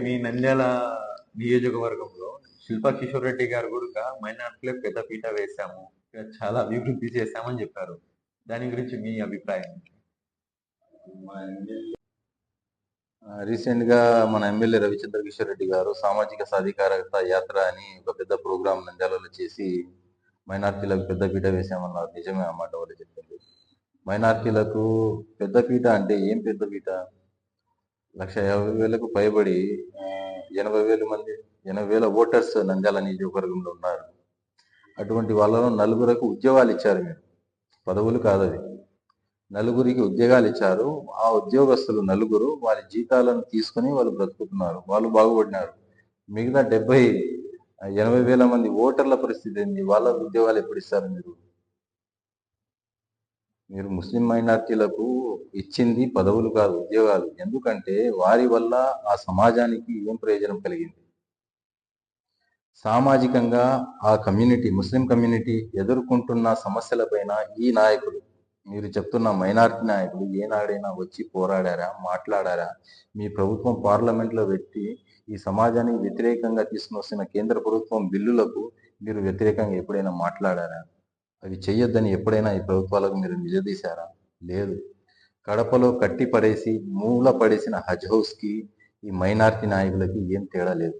మీ నంద్యాల నియోజకవర్గంలో శిల్పా కిషోర్ రెడ్డి గారు కూడా మైనార్టీలకు పెద్ద పీట వేశాము, చాలా అభివృద్ధి చేశామని చెప్పారు. దాని గురించి మీ అభిప్రాయం? రీసెంట్ గా మన ఎమ్మెల్యే రవిచంద్ర కిషోర్ రెడ్డి గారు సామాజిక సాధికారత యాత్ర అని ఒక పెద్ద ప్రోగ్రాం నంద్యాలలో చేసి మైనార్టీలకు పెద్ద పీట వేశామన్నారు. నిజమే అన్నమాట వాళ్ళు చెప్పింది. మైనార్టీలకు పెద్ద పీట అంటే ఏం పెద్ద పీట? 1,50,000కు పైబడి 80,000 ఓటర్స్ నంద్యాల నియోజకవర్గంలో ఉన్నారు. అటువంటి వాళ్ళలో నలుగురికి ఉద్యోగాలు ఇచ్చారు. మీరు పదవులు కాదు, అది నలుగురికి ఉద్యోగాలు ఇచ్చారు. ఆ ఉద్యోగస్తులు నలుగురు వారి జీతాలను తీసుకుని వాళ్ళు బ్రతుకుతున్నారు, వాళ్ళు బాగుపడినారు. మిగతా 80,000 మంది ఓటర్ల పరిస్థితి ఏంది? వాళ్ళ ఉద్యోగాలు ఎప్పుడు ఇస్తారు? మీరు ముస్లిం మైనార్టీలకు ఇచ్చింది పదవులు కాదు, ఉద్యోగాలు. ఎందుకంటే వారి వల్ల ఆ సమాజానికి ఏం ప్రయోజనం కలిగింది? సామాజికంగా ఆ కమ్యూనిటీ, ముస్లిం కమ్యూనిటీ ఎదుర్కొంటున్న సమస్యలపైన ఈ నాయకులు, మీరు చెప్తున్న మైనారిటీ నాయకులు ఏనాడైనా వచ్చి పోరాడారా, మాట్లాడారా? మీ ప్రభుత్వం పార్లమెంట్లో పెట్టి ఈ సమాజానికి వ్యతిరేకంగా తీసుకుని కేంద్ర ప్రభుత్వం బిల్లులకు మీరు వ్యతిరేకంగా ఎప్పుడైనా మాట్లాడారా? అవి చెయ్యొద్దని ఎప్పుడైనా ఈ ప్రభుత్వాలకు మీరు నిలదీశారా? లేదు. కడపలో కట్టి పడేసి మూల పడేసిన హజ్ హౌస్కి ఈ మైనారిటీ నాయకులకి ఏం తేడా లేదు.